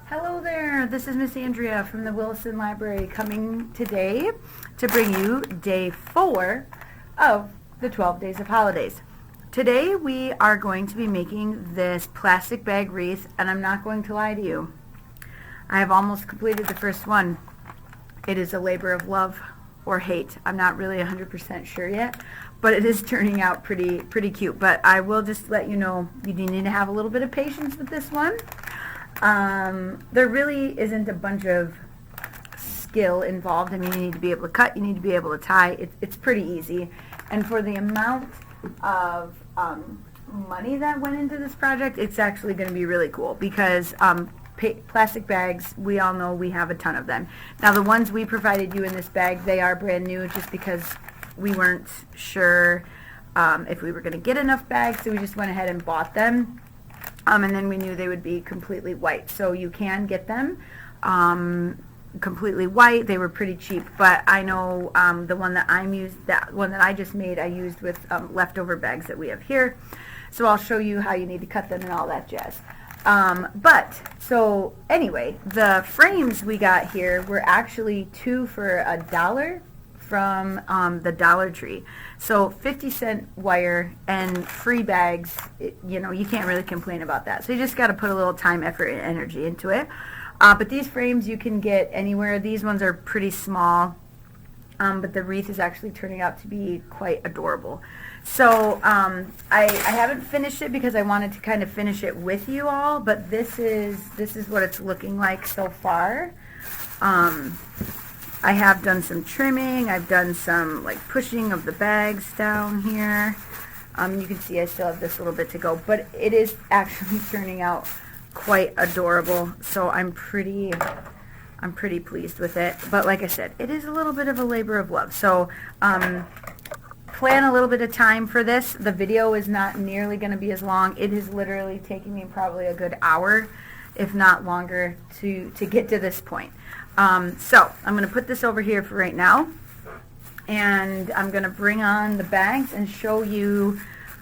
Hello there, this is Miss Andrea from the Wilson Library coming today to bring you day 4 of the 12 Days of Holidays. Today we are going to be making this plastic bag wreath, and I'm not going to lie to you. I have almost completed the first one. It is a labor of love or hate. I'm not really 100% sure yet, but it is turning out pretty cute. But I will just let you know, you need to have a little bit of patience with this one. There really isn't a bunch of skill involved. I mean, you need to be able to cut, you need to be able to tie. It's pretty easy. And for the amount of money that went into this project, it's actually going to be really cool because plastic bags, we all know we have a ton of them. Now, the ones we provided you in this bag, they are brand new just because we weren't sure if we were going to get enough bags, so we just went ahead and bought them. And then we knew they would be completely white. So you can get them completely white. They were pretty cheap, but I know the one that I just made, I used with leftover bags that we have here. So I'll show you how you need to cut them and all that jazz. So anyway, the frames we got here were actually 2 for $1 from the Dollar Tree. So 50-cent wire and free bags, you know, you can't really complain about that. So you just got to put a little time, effort, and energy into it. But these frames you can get anywhere. These ones are pretty small, but the wreath is actually turning out to be quite adorable. So I haven't finished it because I wanted to kind of finish it with you all, but this is what it's looking like so far. I have done some trimming. I've done some like pushing of the bags down here. You can see I still have this little bit to go, but it is actually turning out quite adorable. So I'm pretty pleased with it. But like I said, it is a little bit of a labor of love. So plan a little bit of time for this. The video is not nearly going to be as long. It is literally taking me probably a good hour, if not longer, to get to this point. So I'm going to put this over here for right now, and I'm going to bring on the bags and show you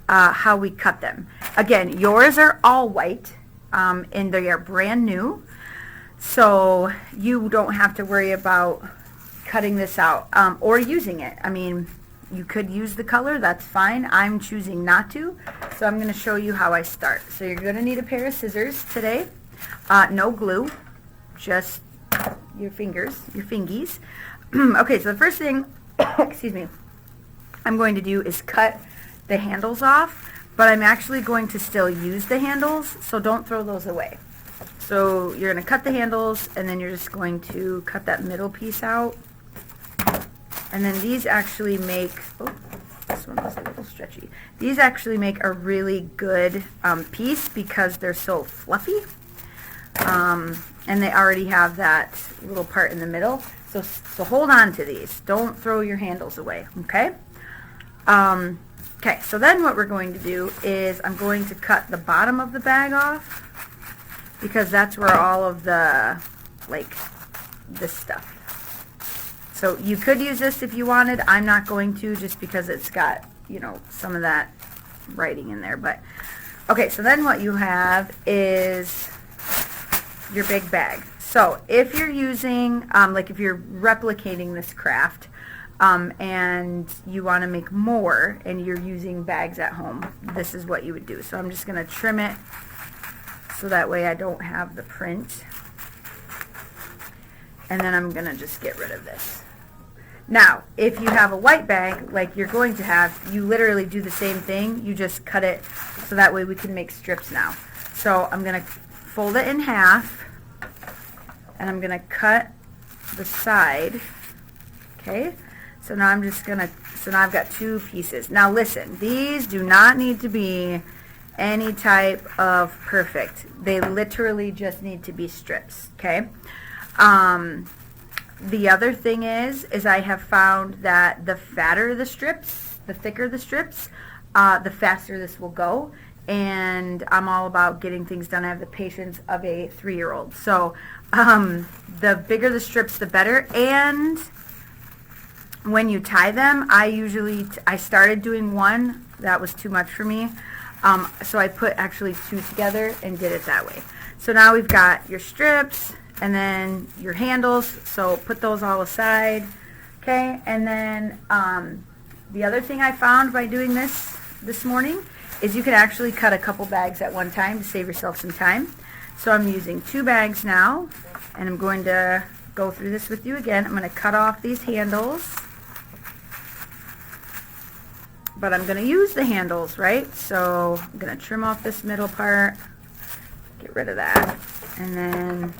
how we cut them. Again, yours are all white, and they are brand new, so you don't have to worry about cutting this out or using it. I mean, you could use the color, that's fine. I'm choosing not to, so I'm going to show you how I start. So you're going to need a pair of scissors today, no glue, just your fingers, your fingies. Okay, so the first thing, excuse me, I'm going to do is cut the handles off, but I'm actually going to still use the handles, so don't throw those away. So you're going to cut the handles, and then you're just going to cut that middle piece out. And then these actually make, oh, this one was a little stretchy. These actually make a really good piece because they're so fluffy. And they already have that little part in the middle. So hold on to these. Don't throw your handles away, okay? Okay, so then what we're going to do is I'm going to cut the bottom of the bag off because that's where all of the, like, this stuff. So you could use this if you wanted. I'm not going to just because it's got, you know, some of that writing in there. But, okay, so then what you have is your big bag. So if you're using, like if you're replicating this craft and you want to make more and you're using bags at home, this is what you would do. So I'm just going to trim it so that way I don't have the print. And then I'm going to just get rid of this. Now, if you have a white bag like you're going to have, you literally do the same thing. You just cut it so that way we can make strips now. So I'm going to fold it in half, and I'm going to cut the side, okay? So now I'm just going to, so now I've got 2 pieces. Now listen, these do not need to be any type of perfect. They literally just need to be strips, okay? The other thing is I have found that the fatter the strips, the thicker the strips, the faster this will go. And I'm all about getting things done. I have the patience of a 3-year-old. So the bigger the strips, the better. And when you tie them, I started doing 1. That was too much for me. So I put actually 2 together and did it that way. So now we've got your strips and then your handles. So put those all aside. Okay, and then the other thing I found by doing this morning is you can actually cut a couple bags at one time to save yourself some time. So I'm using 2 bags now, and I'm going to go through this with you again. I'm going to cut off these handles, but I'm going to use the handles, right? So I'm going to trim off this middle part, get rid of that, and then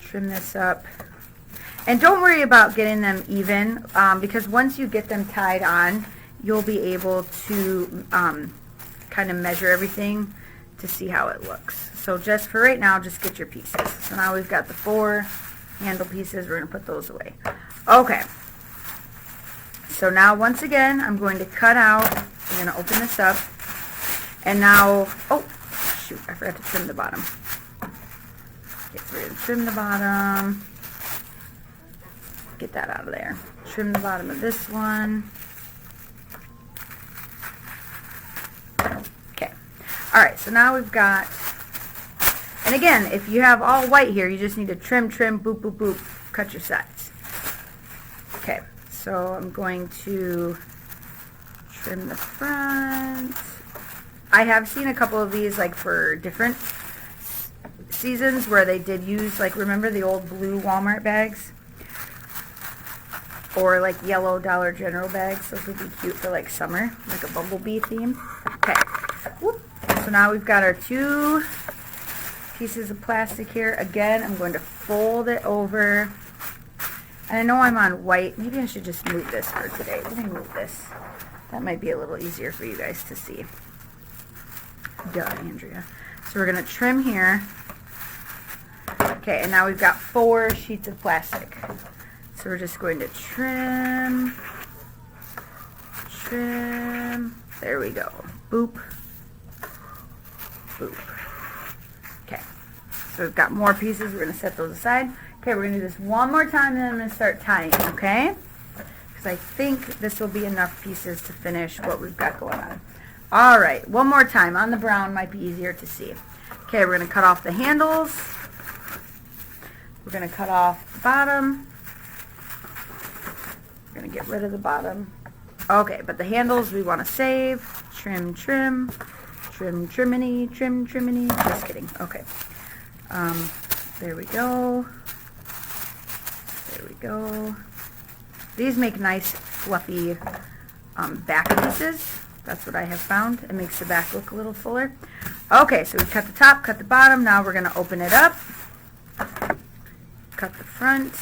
trim this up. And don't worry about getting them even, because once you get them tied on, you'll be able to kind of measure everything to see how it looks. So just for right now, just get your pieces. So now we've got the 4 handle pieces. We're going to put those away. Okay. So now once again, I'm going to cut out. I'm going to open this up. And now, oh, shoot, I forgot to trim the bottom. Okay, so we're going to trim the bottom. Get that out of there. Trim the bottom of this one. Okay. All right, so now we've got, and again, if you have all white here, you just need to trim, boop, boop, boop, cut your sides. Okay, so I'm going to trim the front. I have seen a couple of these like for different seasons where they did use, like, remember the old blue Walmart bags? Or like yellow Dollar General bags. Those would be cute for like summer, like a bumblebee theme. Okay. Whoop. So now we've got our 2 pieces of plastic here. Again, I'm going to fold it over. And I know I'm on white. Maybe I should just move this for today. Let me move this. That might be a little easier for you guys to see. Duh, Andrea. So we're going to trim here. Okay, and now we've got 4 sheets of plastic. So we're just going to trim, there we go, boop, boop. Okay, so we've got more pieces. We're going to set those aside. Okay, we're going to do this one more time, and then I'm going to start tying, okay? Because I think this will be enough pieces to finish what we've got going on. All right, one more time. On the brown might be easier to see. Okay, we're going to cut off the handles. We're going to cut off the bottom. We're going to get rid of the bottom. Okay, but the handles we want to save. Trim, trimminy. Just kidding. Okay. There we go. There we go. These make nice fluffy back pieces. That's what I have found. It makes the back look a little fuller. Okay, so we cut the top, cut the bottom. Now we're going to open it up. Cut the front.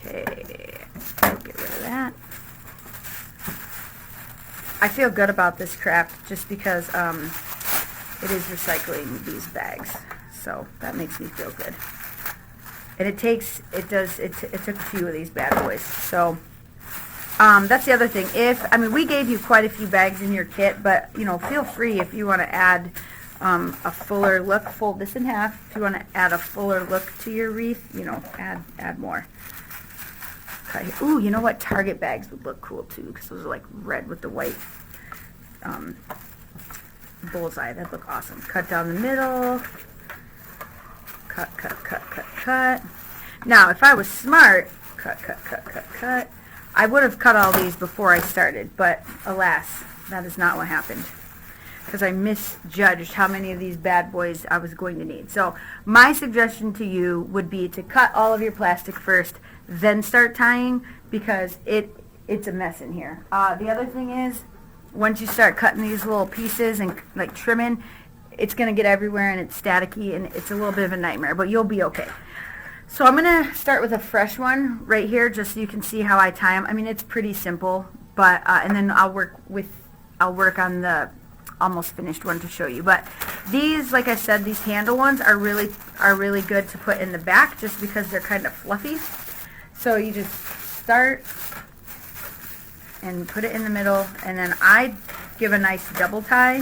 Okay, get rid of that. I feel good about this craft just because it is recycling these bags, so that makes me feel good. And it took a few of these bad boys. So that's the other thing. We gave you quite a few bags in your kit, but feel free if you want to add a fuller look. Fold this in half. If you want to add a fuller look to your wreath, add more. Ooh, you know what? Target bags would look cool too, because those are like red with the white bullseye. That'd look awesome. Cut down the middle. Cut. Now, if I was smart, cut. I would have cut all these before I started, but alas, that is not what happened, because I misjudged how many of these bad boys I was going to need. So my suggestion to you would be to cut all of your plastic first, then start tying, because it's a mess in here. The other thing is, once you start cutting these little pieces and like trimming, it's going to get everywhere and it's staticky and it's a little bit of a nightmare, but you'll be okay. So I'm going to start with a fresh one right here, just so you can see how I tie them. It's pretty simple, but and then I'll work on the almost finished one to show you. But these, like I said, these handle ones are really good to put in the back, just because they're kind of fluffy. So you just start and put it in the middle, and then I give a nice double tie.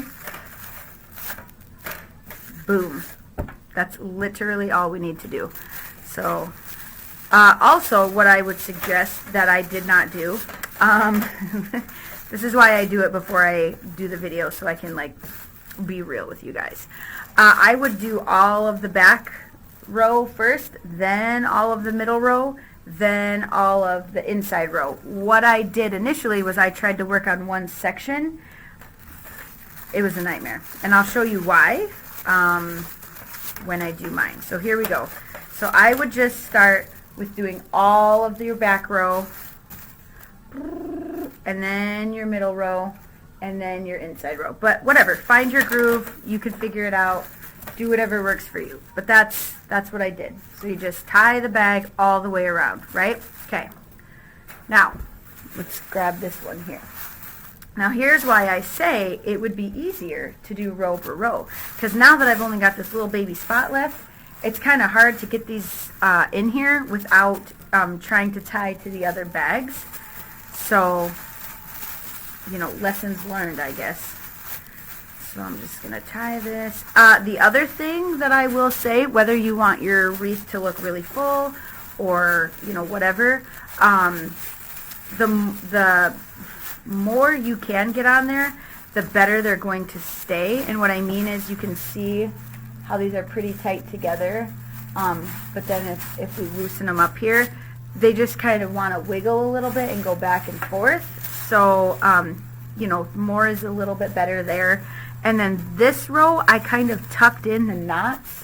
Boom. That's literally all we need to do. So also what I would suggest that I did not do, This is why I do it before I do the video, so I can like be real with you guys. I would do all of the back row first, then all of the middle row, then all of the inside row. What I did initially was I tried to work on one section. It was a nightmare, and I'll show you why when I do mine. So here we go. So I would just start with doing all of your back row, and then your middle row, and then your inside row. But whatever, find your groove. You can figure it out. Do whatever works for you. But that's what I did. So you just tie the bag all the way around, right? Okay. Now, let's grab this one here. Now here's why I say it would be easier to do row per row. Because now that I've only got this little baby spot left, it's kind of hard to get these in here without trying to tie to the other bags. So, you know, lessons learned, I guess. So I'm just going to tie this. The other thing that I will say, whether you want your wreath to look really full or, you know, whatever, the more you can get on there, the better they're going to stay. And what I mean is you can see how these are pretty tight together. But then if we loosen them up here, they just kind of want to wiggle a little bit and go back and forth. So, you know, more is a little bit better there. And then this row, I kind of tucked in the knots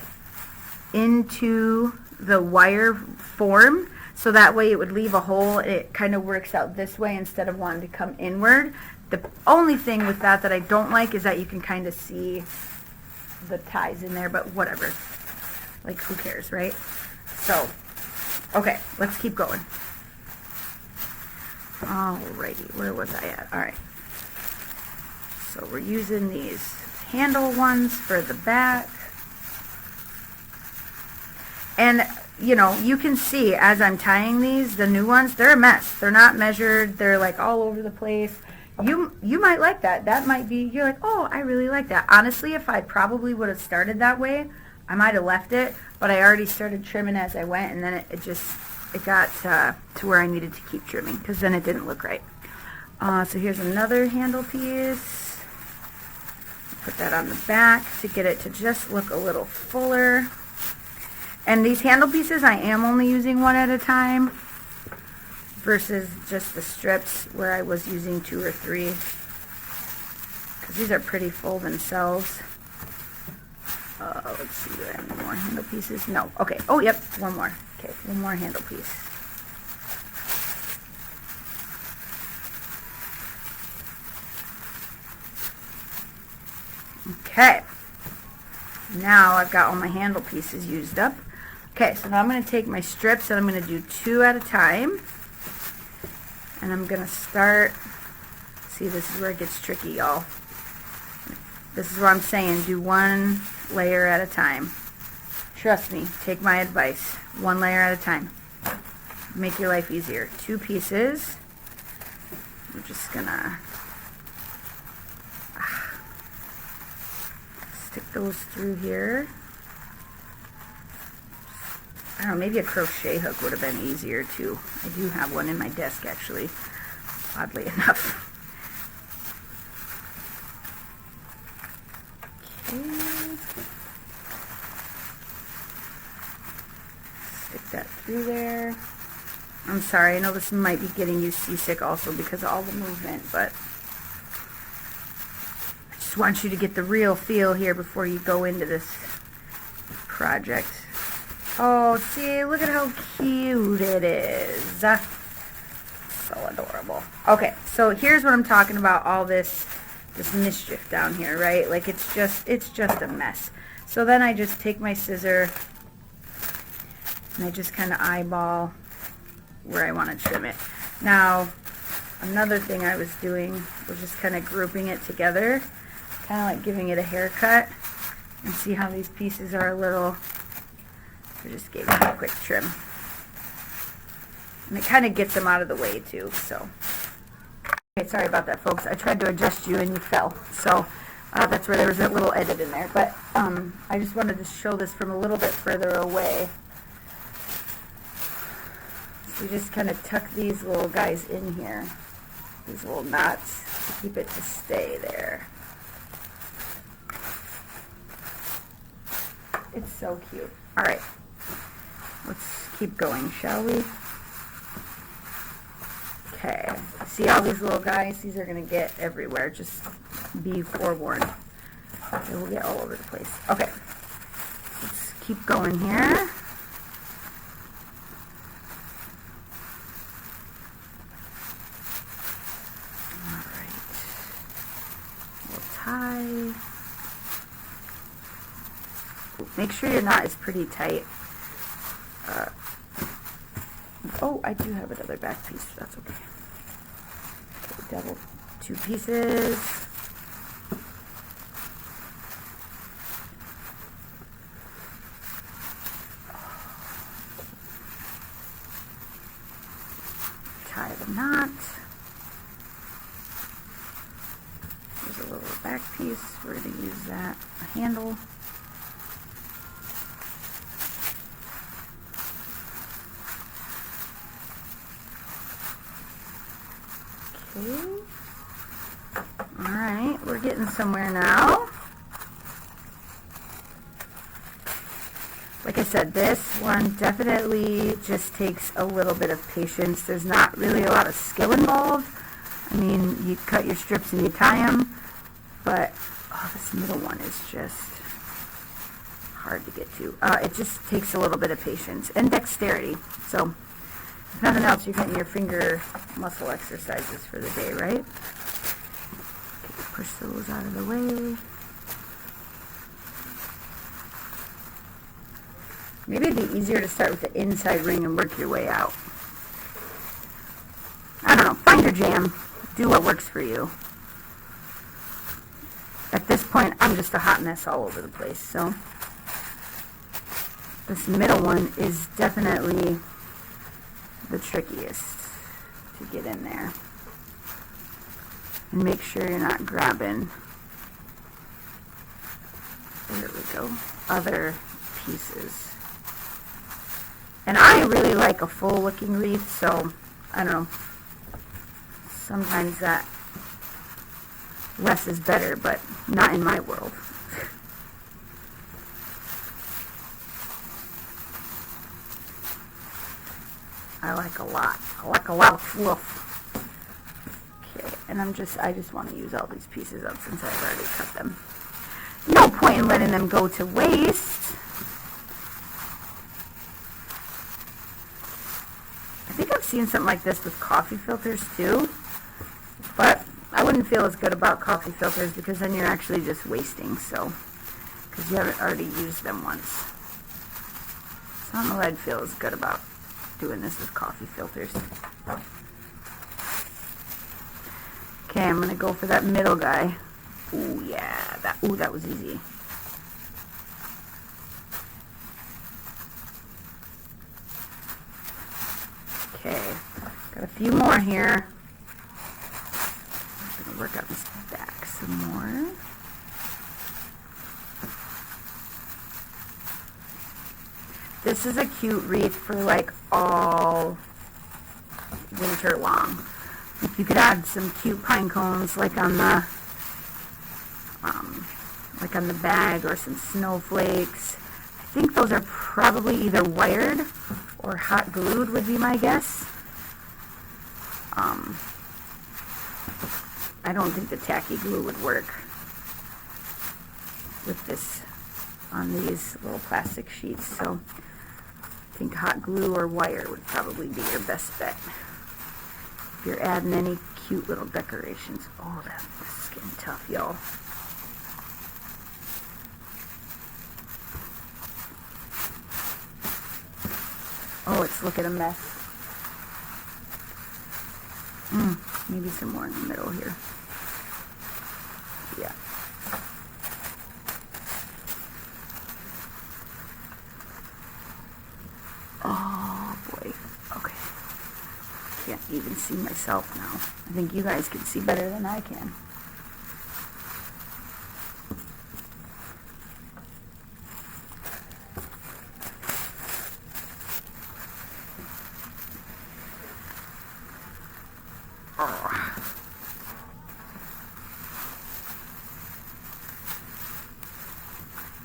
into the wire form, so that way it would leave a hole. It kind of works out this way instead of wanting to come inward. The only thing with that I don't like is that you can kind of see the ties in there, but whatever. Like, who cares, right? So, okay, let's keep going. Alrighty, where was I at? Alright. So we're using these handle ones for the back. And, you know, you can see as I'm tying these, the new ones, they're a mess. They're not measured. They're like all over the place. You might like that. That might be, you're like, oh, I really like that. Honestly, if I probably would have started that way, I might have left it, but I already started trimming as I went, and then it got to where I needed to keep trimming, because then it didn't look right. So here's another handle piece. Put that on the back to get it to just look a little fuller. And these handle pieces, I am only using one at a time versus just the strips where I was using 2 or 3, because these are pretty full themselves. Let's see, do I have any more handle pieces? No. Okay. Oh, yep, one more. Okay, one more handle piece. Okay. Now I've got all my handle pieces used up. Okay, so now I'm going to take my strips and I'm going to do 2 at a time. And I'm going to start, see, this is where it gets tricky, y'all. This is what I'm saying, do 1 layer at a time. Trust me, take my advice. 1 layer at a time. Make your life easier. 2 pieces. I'm just going to stick those through here. I don't know, maybe a crochet hook would have been easier too. I do have one in my desk actually, oddly enough. Okay. Stick that through there. I'm sorry, I know this might be getting you seasick also because of all the movement, but I just want you to get the real feel here before you go into this project. Oh, see, look at how cute it is. So adorable. Okay, so here's what I'm talking about, all this mischief down here, right? Like it's just a mess. So then I just take my scissor and I just kind of eyeball where I want to trim it. Now, another thing I was doing was just kind of grouping it together, kind of like giving it a haircut, and see how these pieces are a little. I just gave them a quick trim. And it kind of gets them out of the way too, so. Okay, sorry about that, folks. I tried to adjust you and you fell. So that's where there was a little edit in there. But I just wanted to show this from a little bit further away. So we just kind of tuck these little guys in here, these little knots. keep it to stay there. It's so cute. All right, let's keep going, shall we? Okay, see all these little guys? These are gonna get everywhere. Just be forewarned. They will get all over the place. Okay, let's keep going here. All right, we'll tie. Make sure your knot is pretty tight. Oh, I do have another back piece. That's okay. Okay, double 2 pieces. Tie the knot. There's a little back piece. We're going to use that handle. Alright, we're getting somewhere now. Like I said, this one definitely just takes a little bit of patience. There's not really a lot of skill involved. I mean, you cut your strips and you tie them, but this middle one is just hard to get to. It just takes a little bit of patience and dexterity. So, if nothing else, you're getting your finger muscle exercises for the day, right? Okay, push those out of the way. Maybe it'd be easier to start with the inside ring and work your way out. I don't know. Find your jam. Do what works for you. At this point, I'm just a hot mess all over the place. So, this middle one is definitely the trickiest to get in there. And make sure you're not grabbing, there we go, other pieces. And I really like a full looking wreath, so I don't know, sometimes that less is better, but not in my world. I like a lot. I like a lot of fluff. Okay, and I just want to use all these pieces up since I've already cut them. No point in letting them go to waste. I think I've seen something like this with coffee filters too, but I wouldn't feel as good about coffee filters because then you're actually just wasting, so, because you haven't already used them once. So I don't know what I'd feel as good about doing this with coffee filters. Okay, I'm gonna go for that middle guy. Ooh, yeah, that was easy. Okay, got a few more here. I'm gonna work out this back some more. This is a cute wreath for like all winter long. If you could add some cute pine cones like on the bag, or some snowflakes. I think those are probably either wired or hot glued would be my guess. I don't think the tacky glue would work with this on these little plastic sheets, so I think hot glue or wire would probably be your best bet if you're adding any cute little decorations. Oh, this is getting tough, y'all. Oh, it's looking a mess. Maybe some more in the middle here. Yeah. Oh boy. Okay. Can't even see myself now. I think you guys can see better than I can.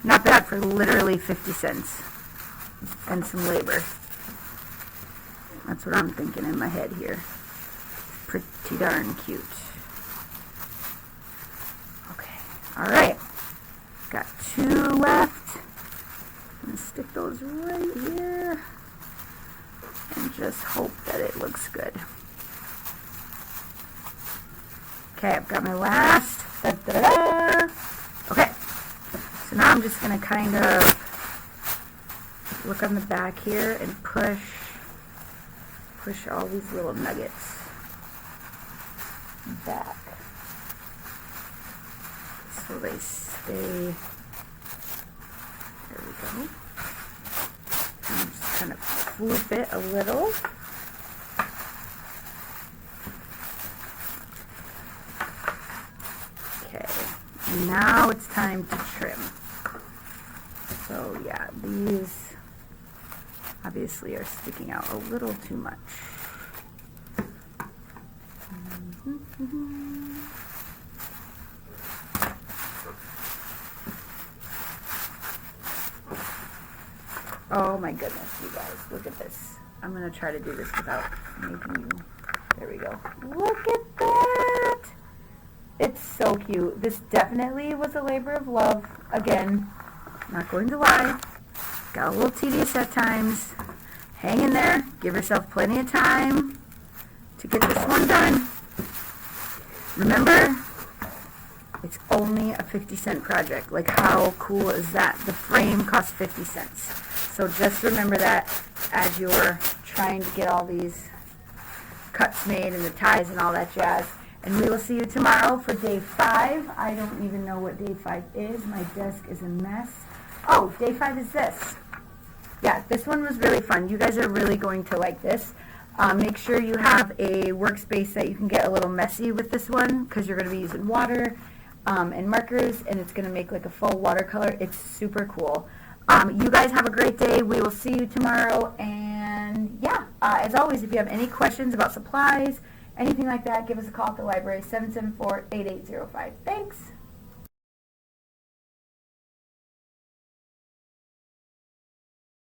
Not bad for literally 50 cents and some labor. That's what I'm thinking in my head here. Pretty darn cute. Okay, all right. Got 2 left. I'm gonna stick those right here and just hope that it looks good. Okay, I've got my last. Da-da-da. Okay, so now I'm just gonna kind of look on the back here and push all these little nuggets back so they stay. There we go. And just kind of flip it a little. Okay, and now it's time to trim. So yeah, these obviously are sticking out a little too much. Oh my goodness, you guys, look at this. I'm going to try to do this without making you, there we go. Look at that! It's so cute. This definitely was a labor of love. Again, not going to lie. Got a little tedious at times. Hang in there. Give yourself plenty of time to get this one done. Remember, it's only a 50-cent project. Like, how cool is that? The frame costs 50 cents. So just remember that as you're trying to get all these cuts made and the ties and all that jazz. And we will see you tomorrow for day 5. I don't even know what day 5 is. My desk is a mess. Oh, day 5 is this. Yeah, this one was really fun. You guys are really going to like this. Make sure you have a workspace that you can get a little messy with this one, because you're going to be using water and markers, and it's going to make like a full watercolor. It's super cool. You guys have a great day. We will see you tomorrow. And yeah, as always, if you have any questions about supplies, anything like that, give us a call at the library, 774-8805. Thanks.